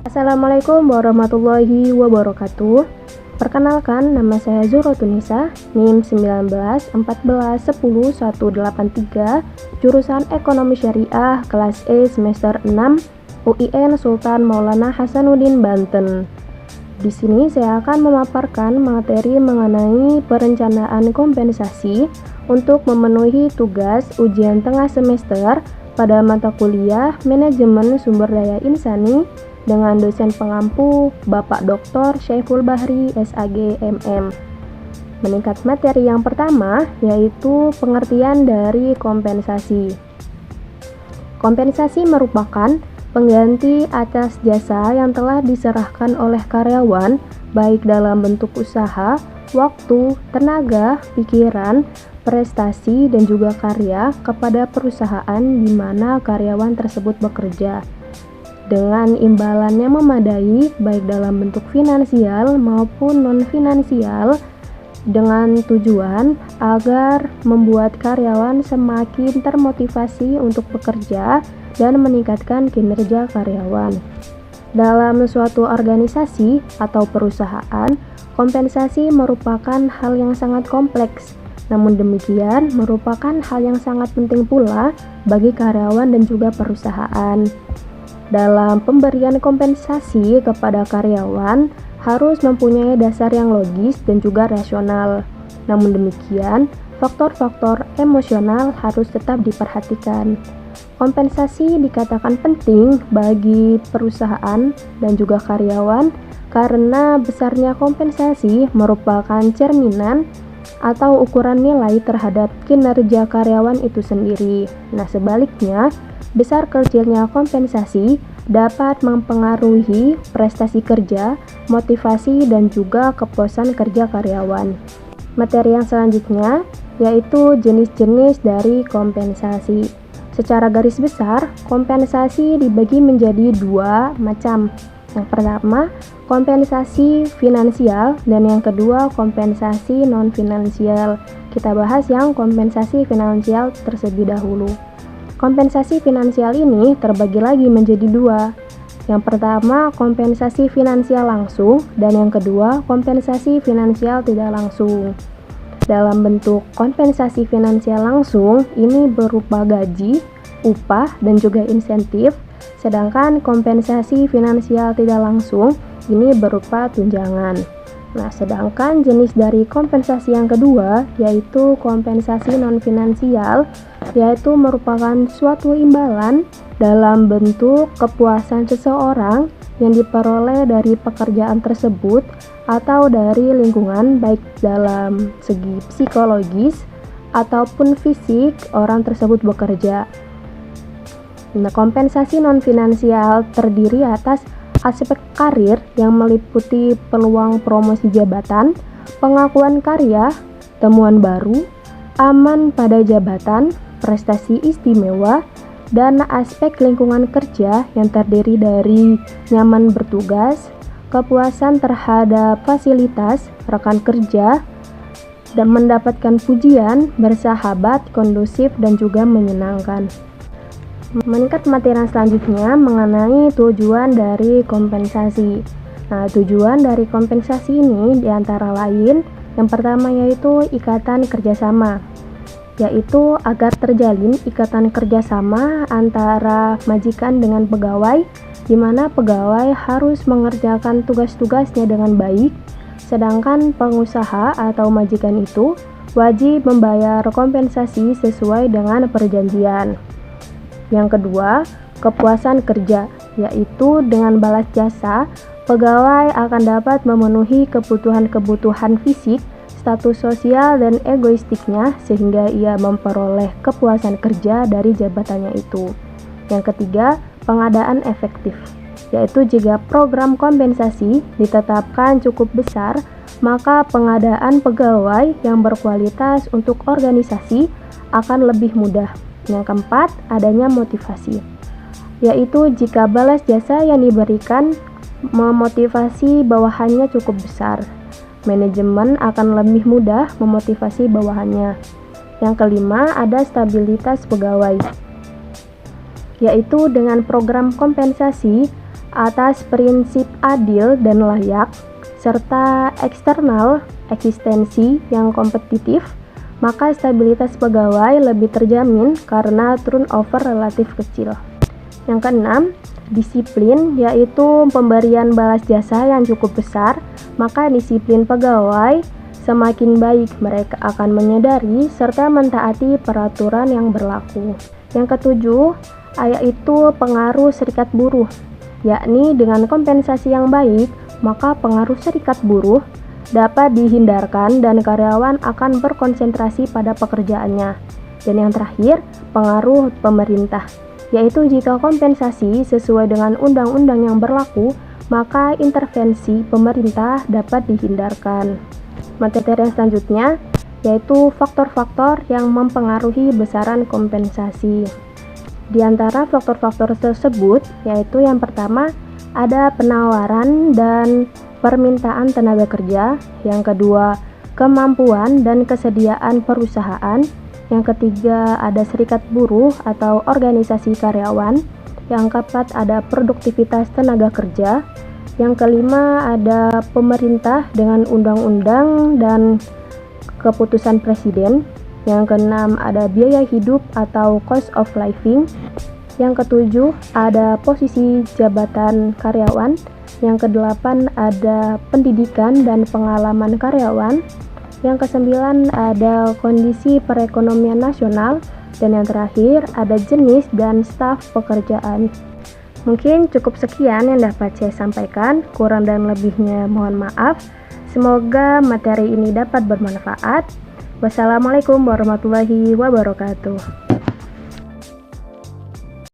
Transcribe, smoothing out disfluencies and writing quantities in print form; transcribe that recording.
Assalamualaikum warahmatullahi wabarakatuh. Perkenalkan, nama saya Zuhrotunisa, NIM 19 14 10 183, jurusan Ekonomi Syariah, kelas E semester 6, UIN Sultan Maulana Hasanuddin Banten. Di sini saya akan memaparkan materi mengenai perencanaan kompensasi untuk memenuhi tugas ujian tengah semester pada mata kuliah Manajemen Sumber Daya Insani dengan dosen pengampu Bapak Dr. Syaiful Bahri, SAG, MM. Meningkat materi yang pertama yaitu pengertian dari kompensasi. Kompensasi merupakan pengganti atas jasa yang telah diserahkan oleh karyawan baik dalam bentuk usaha, waktu, tenaga, pikiran, prestasi, dan juga karya kepada perusahaan di mana karyawan tersebut bekerja dengan imbalan yang memadai baik dalam bentuk finansial maupun non-finansial dengan tujuan agar membuat karyawan semakin termotivasi untuk bekerja dan meningkatkan kinerja karyawan. Dalam suatu organisasi atau perusahaan, kompensasi merupakan hal yang sangat kompleks. Namun demikian, merupakan hal yang sangat penting pula bagi karyawan dan juga perusahaan. Dalam pemberian kompensasi kepada karyawan harus mempunyai dasar yang logis dan juga rasional. Namun demikian, faktor-faktor emosional harus tetap diperhatikan. Kompensasi dikatakan penting bagi perusahaan dan juga karyawan karena besarnya kompensasi merupakan cerminan atau ukuran nilai terhadap kinerja karyawan itu sendiri. Nah, sebaliknya, besar kecilnya kompensasi dapat mempengaruhi prestasi kerja, motivasi, dan juga kepuasan kerja karyawan. Materi yang selanjutnya yaitu jenis-jenis dari kompensasi. Secara garis besar, kompensasi dibagi menjadi dua macam. Yang pertama, kompensasi finansial, dan yang kedua, kompensasi non-finansial. Kita bahas yang kompensasi finansial terlebih dahulu. Kompensasi finansial ini terbagi lagi menjadi dua. Yang pertama, kompensasi finansial langsung, dan yang kedua, kompensasi finansial tidak langsung. Dalam bentuk kompensasi finansial langsung, ini berupa gaji, upah, dan juga insentif, sedangkan kompensasi finansial tidak langsung, ini berupa tunjangan. Nah, sedangkan jenis dari kompensasi yang kedua, yaitu kompensasi non-finansial, yaitu merupakan suatu imbalan dalam bentuk kepuasan seseorang yang diperoleh dari pekerjaan tersebut atau dari lingkungan baik dalam segi psikologis ataupun fisik orang tersebut bekerja. Nah, kompensasi non-finansial terdiri atas aspek karir yang meliputi peluang promosi jabatan, pengakuan karya, temuan baru, aman pada jabatan, prestasi istimewa, dan aspek lingkungan kerja yang terdiri dari nyaman bertugas, kepuasan terhadap fasilitas, rekan kerja, dan mendapatkan pujian, bersahabat, kondusif, dan juga menyenangkan. Meningkat materi selanjutnya mengenai tujuan dari kompensasi. Nah, tujuan dari kompensasi ini diantara lain, yang pertama yaitu ikatan kerjasama, yaitu agar terjalin ikatan kerjasama antara majikan dengan pegawai, di mana pegawai harus mengerjakan tugas-tugasnya dengan baik, sedangkan pengusaha atau majikan itu wajib membayar kompensasi sesuai dengan perjanjian. Yang kedua, kepuasan kerja, yaitu dengan balas jasa, pegawai akan dapat memenuhi kebutuhan-kebutuhan fisik, status sosial, dan egoistiknya sehingga ia memperoleh kepuasan kerja dari jabatannya itu. Yang ketiga, pengadaan efektif, yaitu jika program kompensasi ditetapkan cukup besar, maka pengadaan pegawai yang berkualitas untuk organisasi akan lebih mudah. Yang keempat, adanya motivasi, yaitu jika balas jasa yang diberikan memotivasi bawahannya cukup besar, manajemen akan lebih mudah memotivasi bawahannya. Yang kelima, ada stabilitas pegawai, yaitu dengan program kompensasi atas prinsip adil dan layak, serta eksternal eksistensi yang kompetitif, maka stabilitas pegawai lebih terjamin karena turnover relatif kecil. Yang keenam, disiplin, yaitu pemberian balas jasa yang cukup besar, maka disiplin pegawai semakin baik, mereka akan menyadari serta mentaati peraturan yang berlaku. Yang ketujuh, yaitu pengaruh serikat buruh, yakni dengan kompensasi yang baik, maka pengaruh serikat buruh dapat dihindarkan dan karyawan akan berkonsentrasi pada pekerjaannya. Dan yang terakhir, pengaruh pemerintah, yaitu jika kompensasi sesuai dengan undang-undang yang berlaku, maka intervensi pemerintah dapat dihindarkan. Materi yang selanjutnya yaitu faktor-faktor yang mempengaruhi besaran kompensasi. Di antara faktor-faktor tersebut, yaitu yang pertama ada penawaran dan permintaan tenaga kerja, yang kedua kemampuan dan kesediaan perusahaan, yang ketiga ada serikat buruh atau organisasi karyawan, yang keempat ada produktivitas tenaga kerja, yang kelima ada pemerintah dengan undang-undang dan keputusan presiden, yang keenam ada biaya hidup atau cost of living, yang ketujuh ada posisi jabatan karyawan, yang kedelapan ada pendidikan dan pengalaman karyawan, yang kesembilan ada kondisi perekonomian nasional, dan yang terakhir ada jenis dan staf pekerjaan. Mungkin cukup sekian yang dapat saya sampaikan, kurang dan lebihnya mohon maaf. Semoga materi ini dapat bermanfaat. Wassalamualaikum warahmatullahi wabarakatuh.